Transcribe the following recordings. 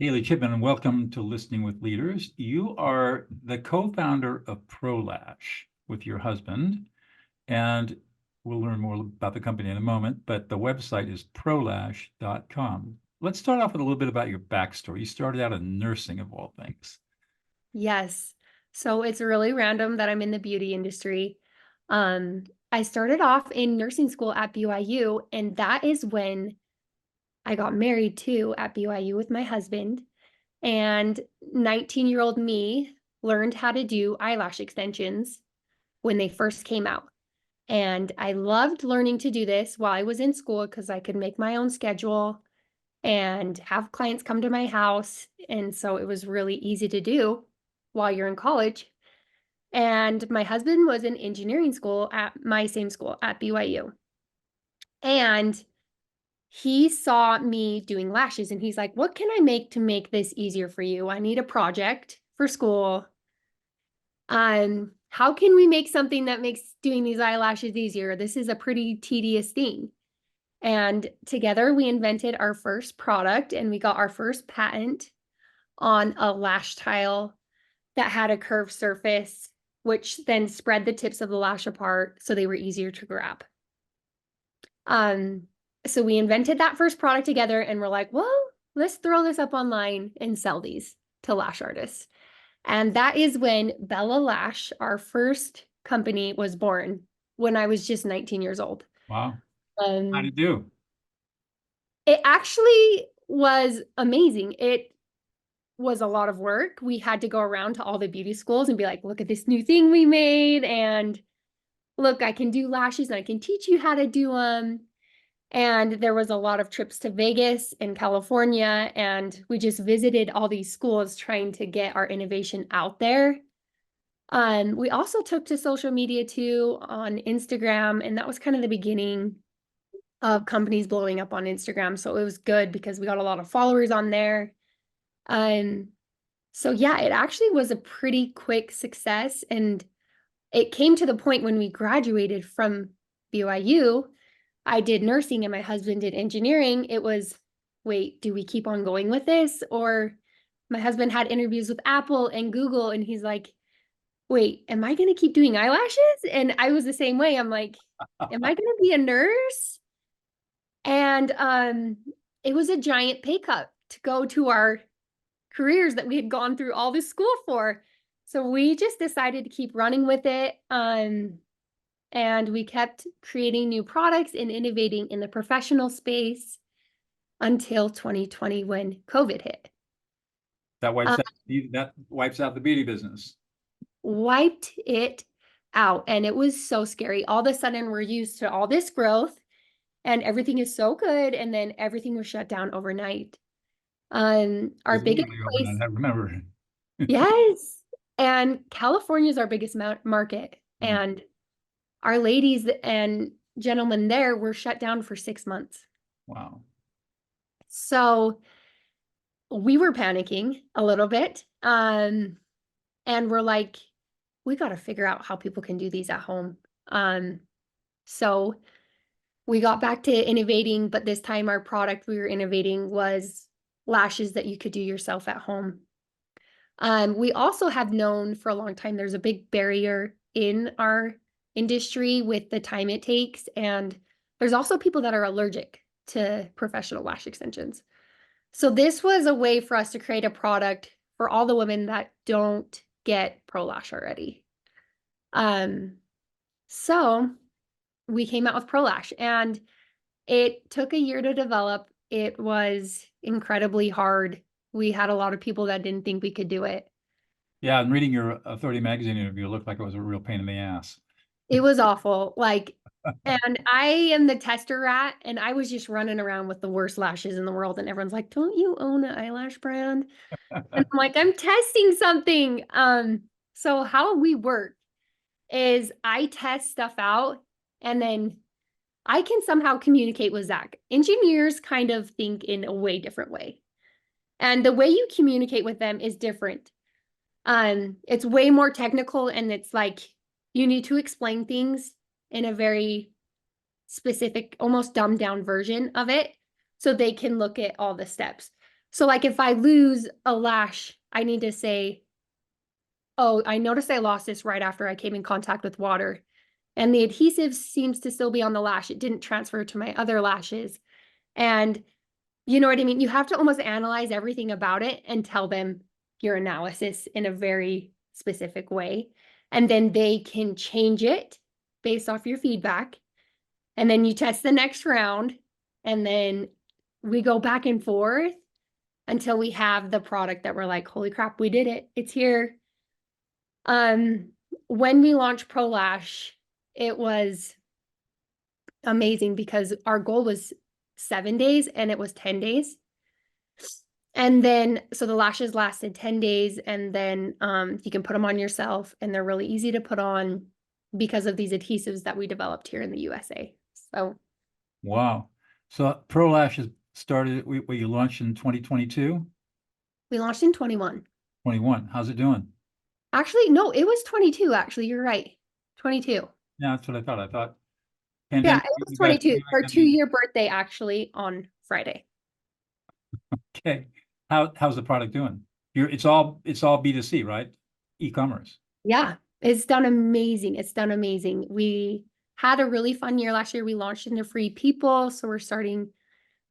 Haley Chipman, and welcome to Listening with Leaders. You are the co-founder of Pro Lash with your husband, and we'll learn more about the company in a moment, but the website is prolash.com. Let's start off with a little bit about your backstory. You started out in nursing, of all things. Yes. So it's really random that I'm in the beauty industry. I started off in nursing school at BYU, and that is when I got married too at BYU with my husband. And 19-year-old me learned how to do eyelash extensions when they first came out. And I loved learning to do this while I was in school because I could make my own schedule and have clients come to my house. And so it was really easy to do while you're in college. And my husband was in engineering school at my same school at BYU. And he saw me doing lashes and he's like, what can I make to make this easier for you? I need a project for school. How can we make something that makes doing these eyelashes easier? This is a pretty tedious thing. And together we invented our first product and we got our first patent on a lash tile that had a curved surface, which then spread the tips of the lash apart so they were easier to grab. So we invented that first product together and we're like, well, let's throw this up online and sell these to lash artists. And that is when Bella Lash, our first company, was born when I was just 19 years old. Wow. How did you do? It actually was amazing. It was a lot of work. We had to go around to all the beauty schools and be like, look at this new thing we made. And look, I can do lashes and I can teach you how to do them. And there was a lot of trips to Vegas and California. And we just visited all these schools trying to get our innovation out there. We also took to social media too on Instagram. And that was kind of the beginning of companies blowing up on Instagram. So it was good because we got a lot of followers on there. So yeah, it actually was a pretty quick success. And it came to the point when we graduated from BYU, I did nursing and my husband did engineering. It was, wait, do we keep on going with this? Or my husband had interviews with Apple and Google, and he's like, wait, am I going to keep doing eyelashes? And I was the same way. I'm like, am I going to be a nurse? And it was a giant pay cut to go to our careers that we had gone through all this school for. So we just decided to keep running with it. And we kept creating new products and innovating in the professional space until 2020 when COVID hit. That wipes out the beauty business. Wiped it out. And it was so scary. All of a sudden, we're used to all this growth and everything is so good. And then everything was shut down overnight. Our biggest place. I remember. Yes. And California is our biggest market. And our ladies and gentlemen there were shut down for 6 months. Wow. So we were panicking a little bit. And we're like, we got to figure out how people can do these at home. So we got back to innovating, but this time our product we were innovating was lashes that you could do yourself at home. We also have known for a long time there's a big barrier in our industry with the time it takes. And there's also people that are allergic to professional lash extensions. So this was a way for us to create a product for all the women that don't get Pro Lash already. So we came out with Pro Lash and it took a year to develop. It was incredibly hard. We had a lot of people that didn't think we could do it. Yeah, and reading your Authority magazine interview, it looked like it was a real pain in the ass. It was awful. And I am the tester rat, and I was just running around with the worst lashes in the world. And everyone's like, don't you own an eyelash brand? And I'm like, I'm testing something. So how we work is I test stuff out and then I can somehow communicate with Zach. Engineers kind of think in a way different way. And the way you communicate with them is different. It's way more technical and it's like you need to explain things in a very specific, almost dumbed down version of it so they can look at all the steps. So like if I lose a lash, I need to say, oh, I noticed I lost this right after I came in contact with water. And the adhesive seems to still be on the lash. It didn't transfer to my other lashes. And you know what I mean? You have to almost analyze everything about it and tell them your analysis in a very specific way. And then they can change it based off your feedback. And then you test the next round. And then we go back and forth until we have the product that we're like, holy crap, we did it. It's here. When we launched Pro Lash, it was amazing because our goal was 7 days and it was 10 days. And then, so the lashes lasted 10 days and then you can put them on yourself and they're really easy to put on because of these adhesives that we developed here in the USA. So, Wow. So Pro Lash has started, what you launched in 2022? we launched in 21. 21. How's it doing? Actually, no, it was 22, actually. You're right. 22. Yeah, that's what I thought. I thought Yeah, pandemic, it was you guys 22. Our I mean, 2-year birthday actually on Friday. okay. How's the product doing? It's all B2C, right? E-commerce. Yeah, it's done amazing. It's done amazing. We had a really fun year last year. We launched into free people, so we're starting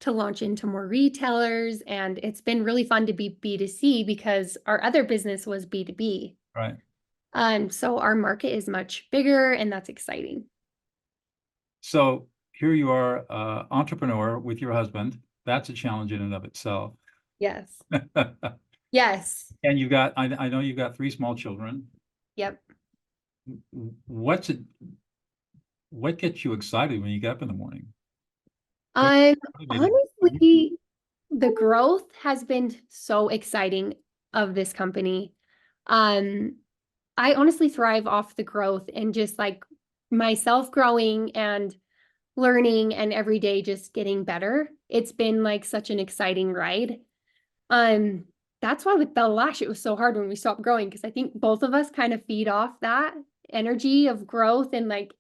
to launch into more retailers, and it's been really fun to be B2C because our other business was B2B. Right. So our market is much bigger, and that's exciting. So here you are, entrepreneur with your husband. That's a challenge in and of itself. Yes. Yes. And you got, I know you've got 3 small children. Yep. What's it, what gets you excited when you get up in the morning? Um, What made it- honestly, the growth has been so exciting of this company. Um, I honestly thrive off the growth and just like myself growing and learning and every day just getting better. It's been like such an exciting ride. Um, that's why with Bella Lash, it was so hard when we stopped growing because I think both of us kind of feed off that energy of growth and like,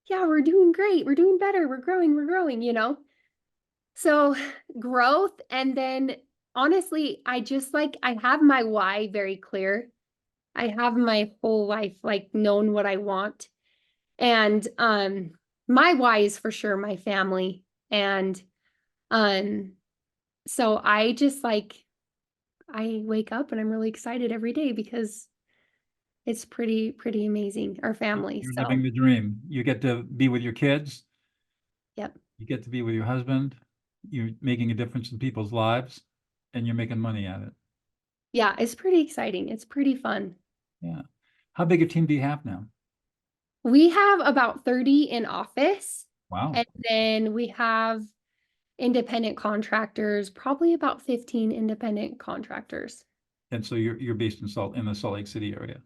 yeah, we're doing great, we're doing better, we're growing, you know? So growth. And then honestly, I just like, I have my why very clear. I have my whole life like known what I want. And my why is for sure my family. And um so I just like I wake up and I'm really excited every day because it's pretty amazing, our family. You're So living the dream. You get to be with your kids. yep. You get to be with your husband. You're making a difference in people's lives, and you're making money at it. Yeah, it's pretty exciting. It's pretty fun. Yeah. How big a team do you have now? We have about 30 in office, Wow. and then we have independent contractors, probably about 15 independent contractors. And so you're based in the Salt Lake City area.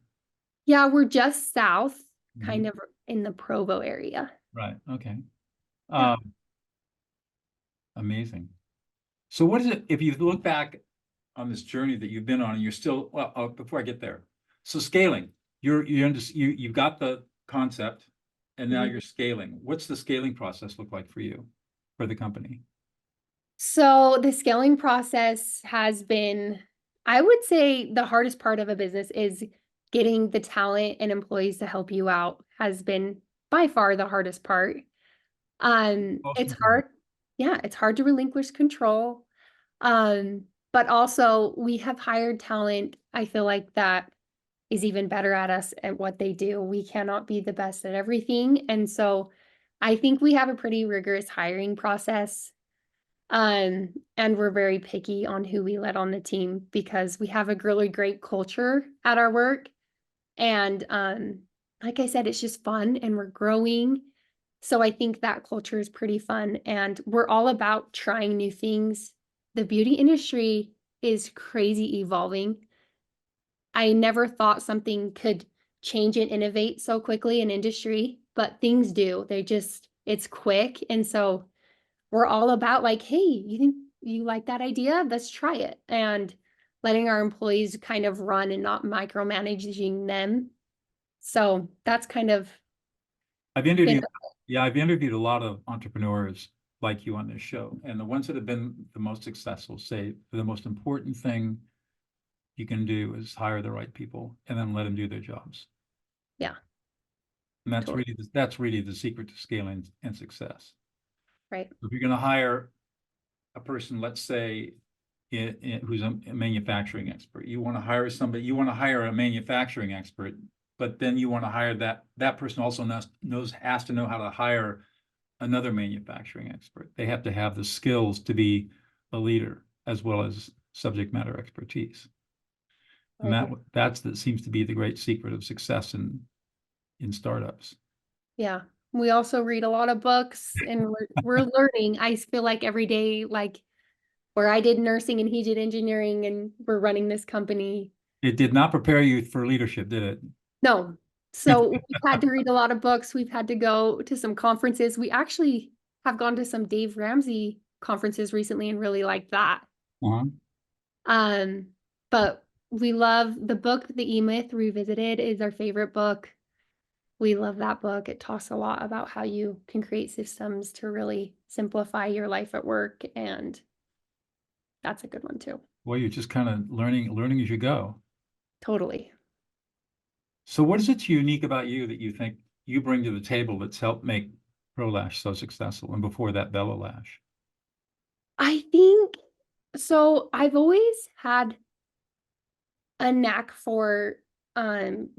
Yeah, we're just south, kind Mhm. of in the Provo area. Right. Okay. Yeah. Amazing. So what is it, if you look back on this journey that you've been on and you're still, well, before I get there. So scaling, you've got the concept and now Mhm. you're scaling. What's the scaling process look like for you, for the company? So the scaling process has been, I would say the hardest part of a business is getting the talent and employees to help you out has been by far the hardest part. Most It's important. hard. Yeah, it's hard to relinquish control. But also we have hired talent. I feel like that is even better at us at what they do. We cannot be the best at everything. And so I think we have a pretty rigorous hiring process. And we're very picky on who we let on the team because we have a really great culture at our work. And like I said, it's just fun and we're growing. So I think that culture is pretty fun and we're all about trying new things. The beauty industry is crazy evolving. I never thought something could change and innovate so quickly in industry, but things do. It's quick. And so we're all about like, hey, you think you like that idea? Let's try it. And letting our employees kind of run and not micromanaging them. So that's kind of I've been, interviewed, yeah, I've interviewed a lot of entrepreneurs like you on this show. And the ones that have been the most successful say the most important thing you can do is hire the right people and then let them do their jobs. Yeah, And totally. that's really the secret to scaling and success. Right. If you're going to hire a person, let's say, who's a manufacturing expert, you want to hire somebody, you want to hire a manufacturing expert, but then you want to hire that person also has to know how to hire another manufacturing expert. They have to have the skills to be a leader as well as subject matter expertise. And that seems to be the great secret of success in startups. Yeah. We also read a lot of books and we're learning. I feel like every day, like where I did nursing and he did engineering and we're running this company. It did not prepare you for leadership, did it? No. So we've had to read a lot of books. We've had to go to some conferences. We actually have gone to some Dave Ramsey conferences recently and really liked that. Uh-huh. But we love the book, The E-Myth Revisited is our favorite book. We love that book. It talks a lot about how you can create systems to really simplify your life at work. And that's a good one too. Well, you're just kind of learning as you go. Totally. So what is it unique about you that you think you bring to the table that's helped make Pro Lash so successful, and before that, Bella Lash? I think so. I've always had a knack for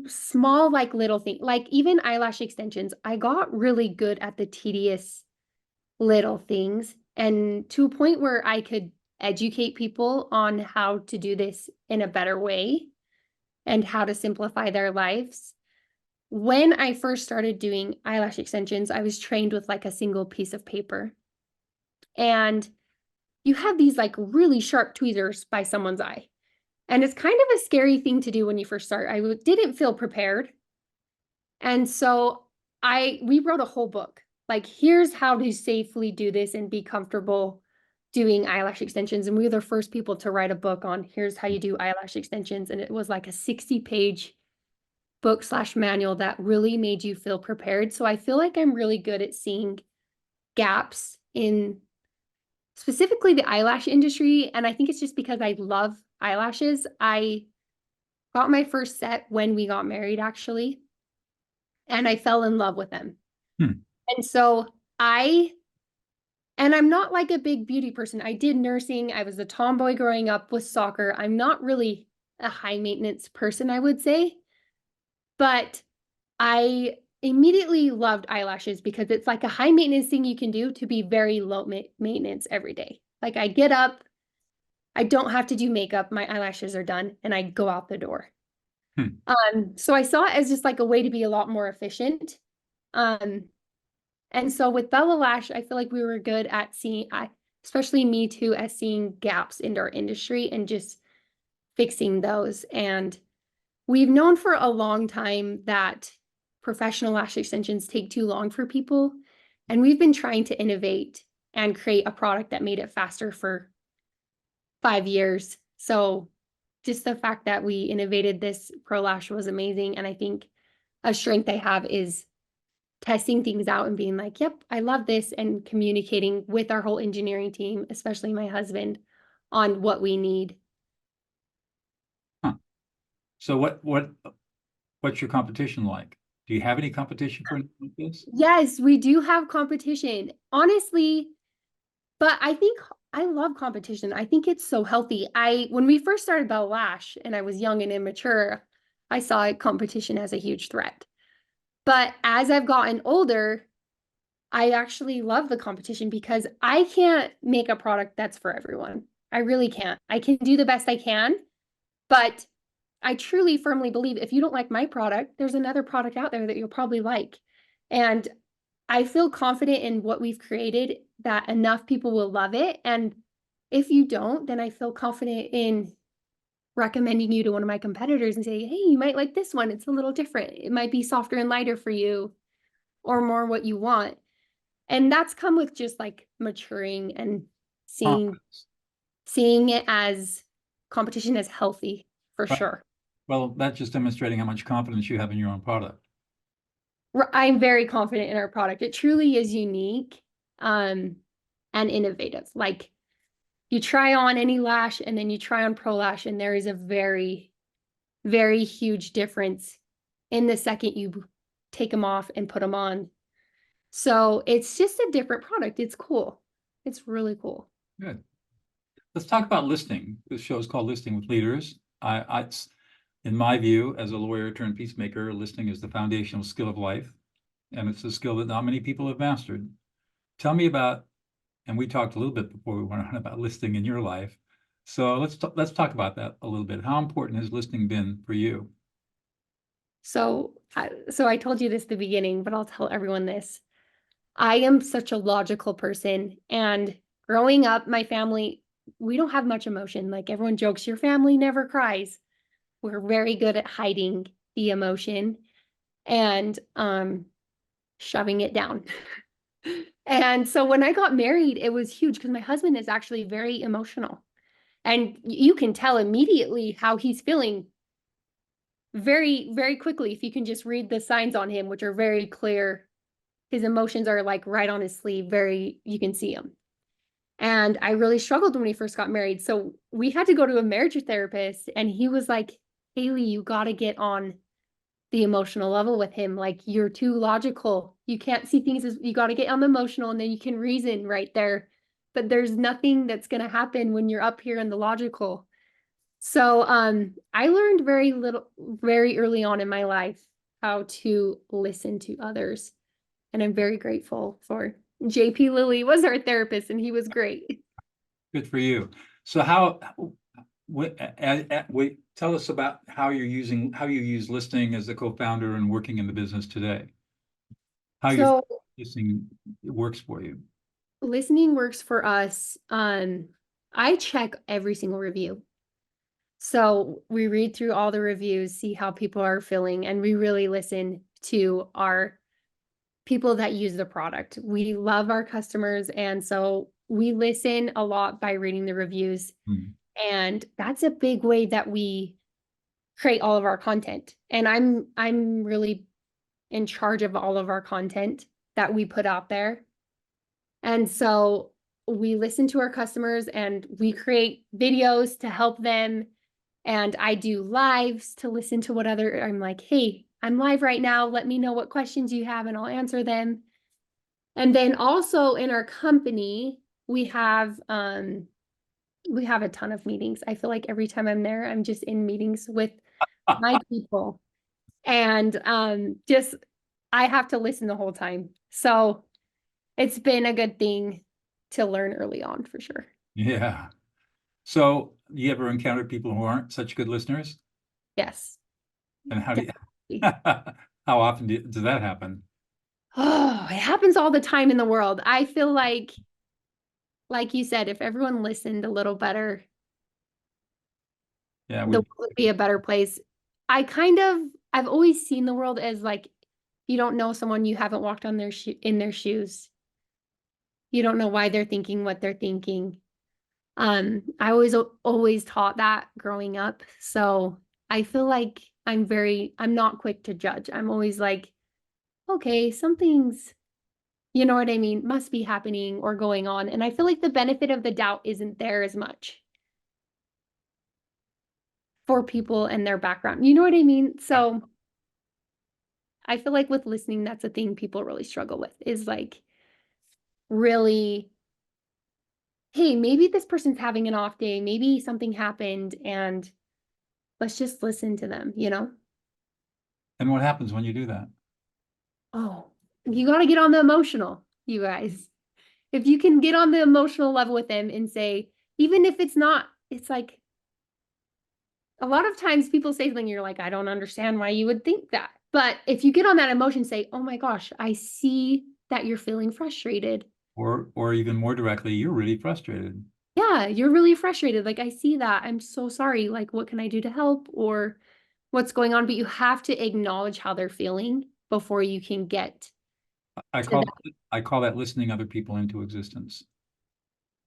small, like little things, like even eyelash extensions. I got really good at the tedious little things, and to a point where I could educate people on how to do this in a better way and how to simplify their lives. When I first started doing eyelash extensions, I was trained with like a single piece of paper. And you have these like really sharp tweezers by someone's eye. And it's kind of a scary thing to do when you first start. I didn't feel prepared. And so we wrote a whole book. Like, here's how to safely do this and be comfortable doing eyelash extensions. And we were the first people to write a book on here's how you do eyelash extensions. And it was like a 60-page book/manual that really made you feel prepared. So I feel like I'm really good at seeing gaps in specifically the eyelash industry. And I think it's just because I love eyelashes. I got my first set when we got married, actually, and I fell in love with them. And so I'm not like a big beauty person. I did nursing. I was a tomboy growing up with soccer. I'm not really a high maintenance person, I would say. But I immediately loved eyelashes because it's like a high maintenance thing you can do to be very low maintenance every day. Like I get up, I don't have to do makeup, my eyelashes are done, and I go out the door. So I saw it as just like a way to be a lot more efficient. And so with Bella Lash, I feel like we were good at seeing, especially me too, as seeing gaps in our industry and just fixing those. And we've known for a long time that professional lash extensions take too long for people. And we've been trying to innovate and create a product that made it faster for 5 years. So just the fact that we innovated this Pro Lash was amazing. And I think a strength I have is testing things out and being like, yep, I love this, and communicating with our whole engineering team, especially my husband, on what we need. So what's your competition like? Do you have any competition for anything like this? Yes, we do have competition, honestly, but I think I love competition. I think it's so healthy. When we first started Bella Lash and I was young and immature, I saw competition as a huge threat. But as I've gotten older, I actually love the competition because I can't make a product that's for everyone. I really can't. I can do the best I can, but I truly firmly believe if you don't like my product, there's another product out there that you'll probably like. And I feel confident in what we've created that enough people will love it. And if you don't, then I feel confident in recommending you to one of my competitors and say, hey, you might like this one. It's a little different. It might be softer and lighter for you or more what you want. And that's come with just like maturing and seeing it as competition as healthy for sure. Well, that's just demonstrating how much confidence you have in your own product. I'm very confident in our product. It truly is unique. and innovative. Like you try on any lash and then you try on Pro Lash, and there is a very, very huge difference in the second you take them off and put them on. So it's just a different product. It's cool. It's really cool. Good. Let's talk about listing. This show is called Listing with Leaders. In my view, as a lawyer turned peacemaker, listing is the foundational skill of life, and it's a skill that not many people have mastered. Tell me about, and we talked a little bit before we went on about listing in your life. So let's talk about that a little bit. How important has listing been for you? So I told you this at the beginning, but I'll tell everyone this. I am such a logical person, and growing up, my family, we don't have much emotion. Like everyone jokes, your family never cries. We're very good at hiding the emotion and shoving it down. And so when I got married, it was huge because my husband is actually very emotional. And you can tell immediately how he's feeling very, very quickly if you can just read the signs on him, which are very clear. His emotions are like right on his sleeve, you can see them. And I really struggled when we first got married. So we had to go to a marriage therapist, and he was like, Haley, you got to get on the emotional level with him. Like, you're too logical. You can't see things as you got to get on the emotional, and then you can reason right there. But there's nothing that's going to happen when you're up here in the logical. So I learned very early on in my life how to listen to others. And I'm very grateful for JP Lilly was our therapist, and he was great. Good for you. So tell us about how you use listing as the co-founder and working in the business today. So Listing works for you. listening works for us. I check every single review. So we read through all the reviews, see how people are feeling, and we really listen to our people that use the product. We love our customers, and so we listen a lot by reading the reviews. And that's a big way that we create all of our content. And I'm really in charge of all of our content that we put out there. And so we listen to our customers and we create videos to help them. And I do lives to listen to I'm like, hey, I'm live right now. Let me know what questions you have and I'll answer them. And then also in our company, we have a ton of meetings. I feel like every time I'm there, I'm just in meetings with my people. And I have to listen the whole time. So it's been a good thing to learn early on for sure. Yeah. So you ever encountered people who aren't such good listeners? Yes. And how often does that happen? Oh, it happens all the time in the world. I feel like you said, if everyone listened a little better, Yeah, the world would be a better place. I've always seen the world as like, you don't know someone, you haven't walked on in their shoes. You don't know why they're thinking what they're thinking. I always taught that growing up. So I feel like I'm not quick to judge. I'm always like, okay, something's, you know what I mean, must be happening or going on. And I feel like the benefit of the doubt isn't there as much for people and their background. You know what I mean? So I feel like with listening, that's a thing people really struggle with, is like really, hey, maybe this person's having an off day, maybe something happened, and let's just listen to them, you know? And what happens when you do that? Oh, you got to get on the emotional, you guys. If you can get on the emotional level with them and say, even if it's not, it's like, a lot of times people say something, you're like, I don't understand why you would think that. But if you get on that emotion, say, oh my gosh, I see that you're feeling frustrated. Or even more directly, you're really frustrated. Yeah, you're really frustrated. Like, I see that. I'm so sorry. Like, what can I do to help? Or what's going on? But you have to acknowledge how they're feeling before you can get I to call that. I call that listening other people into existence.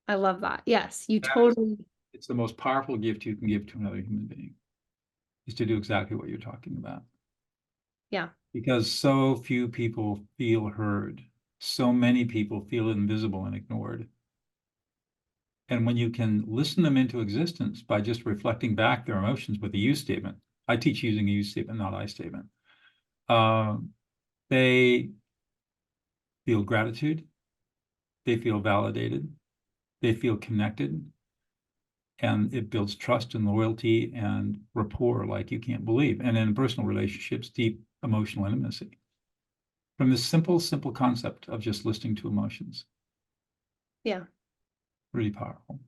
I love that. Yes, you That is, totally. it's the most powerful gift you can give to another human being, is to do exactly what you're talking about. Yeah. Because so few people feel heard. So many people feel invisible and ignored. And when you can listen them into existence by just reflecting back their emotions with a you statement, I teach using a you statement, not I statement. They feel gratitude, they feel validated, they feel connected, and it builds trust and loyalty and rapport like you can't believe. And in personal relationships, deep emotional intimacy. From this simple concept of just listening to emotions. Yeah, Really powerful.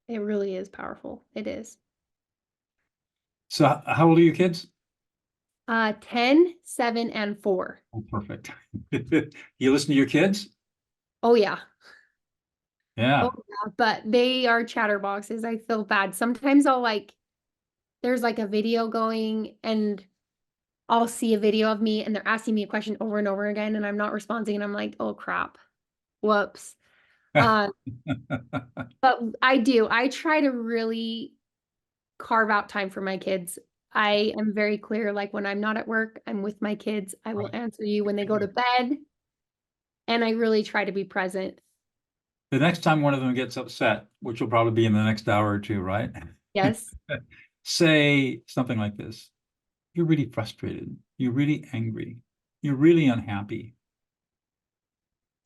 it really is powerful. It is. So how old are your kids? 10, 7, and 4. Oh, perfect. You listen to your kids? Oh yeah. Yeah. Oh yeah. But they are chatterboxes. I feel bad. Sometimes I'll there's like a video going and I'll see a video of me and they're asking me a question over and over again and I'm not responding and I'm like, oh crap. Whoops. Uh, but I try to really carve out time for my kids. I am very clear, like when I'm not at work, I'm with my kids. I will Right. answer you when they go to bed. And I really try to be present. The next time one of them gets upset, which will probably be in the next hour or two, right? Yes. Say something like this. You're really frustrated. You're really angry. You're really unhappy.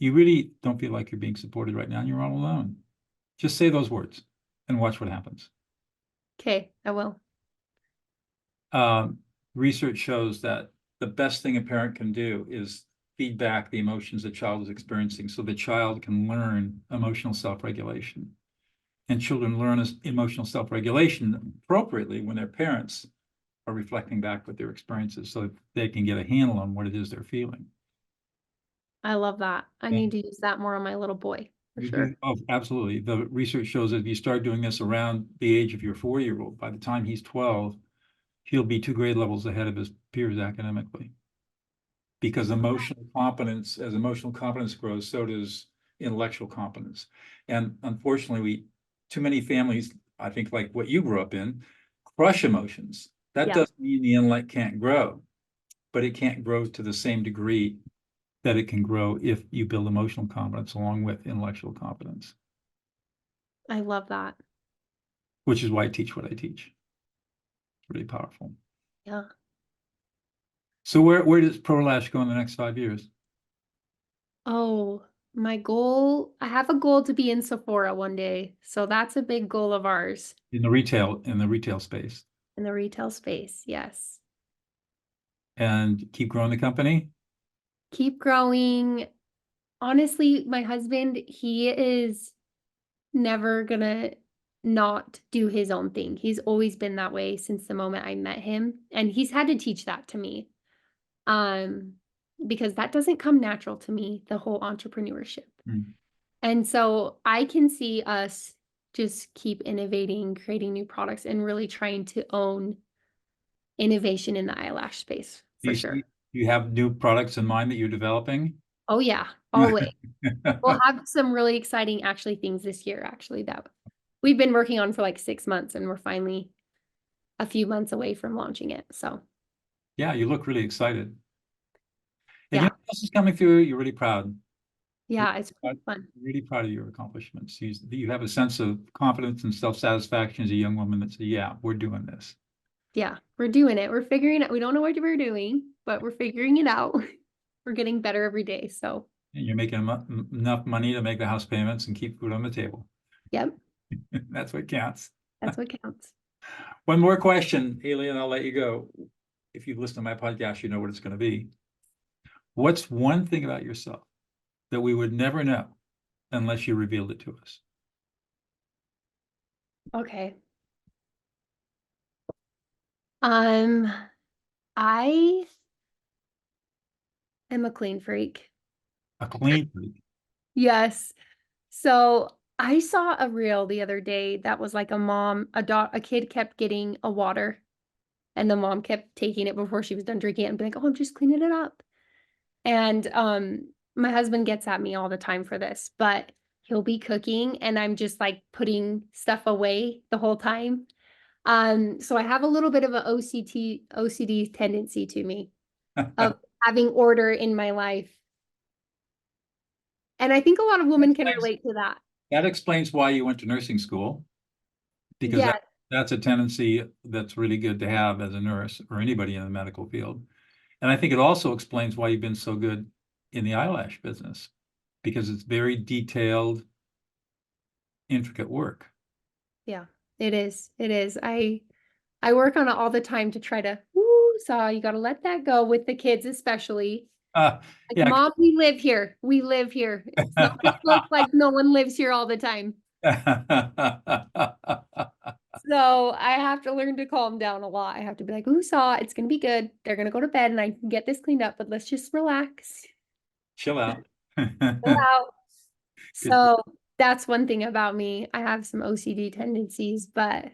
You really don't feel like you're being supported right now and you're all alone. Just say those words and watch what happens. Okay, I will. Um, Research shows that the best thing a parent can do is feedback the emotions the child is experiencing so the child can learn emotional self-regulation. And children learn emotional self-regulation appropriately when their parents are reflecting back with their experiences so that they can get a handle on what it is they're feeling. I love that. I And need to use that more on my little boy for you do, sure. oh, absolutely. The research shows that if you start doing this around the age of your 4-year-old, by the time he's 12, he'll be 2 grade levels ahead of his peers academically. Because as emotional competence grows, so does intellectual competence. And unfortunately, too many families, I think like what you grew up in, crush emotions. That Yeah, doesn't mean the intellect can't grow, but it can't grow to the same degree that it can grow if you build emotional competence along with intellectual competence, I love that. which is why I teach what I teach. It's really powerful. Yeah. So where does Pro Lash go in the next 5 years? Oh, I have a goal to be in Sephora one day. So that's a big goal of ours In the retail space, in the retail space. Yes. and keep growing the company? Keep growing. Honestly, my husband, he is never gonna not do his own thing. He's always been that way since the moment I met him, and he's had to teach that to me. Um, because that doesn't come natural to me, the whole entrepreneurship. Mm. And so I can see us just keep innovating, creating new products, and really trying to own innovation in the eyelash space Do for you sure. see, do you have new products in mind that you're developing? Oh yeah, always. We'll have some really exciting actually things this year, actually, that we've been working on for like 6 months and we're finally a few months away from launching it. So Yeah, you look really excited. And you know yeah, what else is coming through? You're really proud. Really yeah, it's proud, really fun. really proud of your accomplishments. You have a sense of confidence and self-satisfaction as a young woman that say, yeah, we're doing this. Yeah, we're doing it. We're figuring it. We don't know what we're doing, but we're figuring it out. We're getting better every day. So And you're making enough money to make the house payments and keep food on the table. yep, That's what counts. that's what counts. One more question, Haley, and I'll let you go. If you've listened to my podcast, you know what it's going to be. What's one thing about yourself that we would never know unless you revealed it to us? Okay. Um, I am a clean freak. A clean freak. Yes. So I saw a reel the other day that was like a kid kept getting a water and the mom kept taking it before she was done drinking it and be like, oh, I'm just cleaning it up. And my husband gets at me all the time for this, but he'll be cooking and I'm just like putting stuff away the whole time. So I have a little bit of an OCD tendency to me of having order in my life. And I think a lot of women can Thanks. relate to that. that explains why you went to nursing school, because Yeah, that's a tendency that's really good to have as a nurse or anybody in the medical field. And I think it also explains why you've been so good in the eyelash business, because it's very detailed, intricate work. yeah, it is. It is. I work on it all the time to try to, woo, saw you got to let that go with the kids, especially. Like, Yeah. Mom, we live here. We live here. It's not gonna look like no one lives here all the time. So I have to learn to calm down a lot. I have to be like, ooh, saw, it's gonna be good. They're gonna go to bed and I can get this cleaned up, but let's just relax. Chill out. Chill out. Good. So that's one thing about me. I have some OCD tendencies, but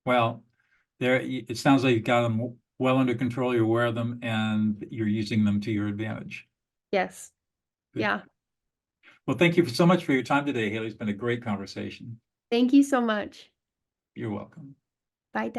Well, it sounds like you've got them well under control. You're aware of them and you're using them to your advantage. yes. Good. Yeah. Well, thank you so much for your time today, Haley. It's been a great conversation. Thank you so much. You're welcome. Bye.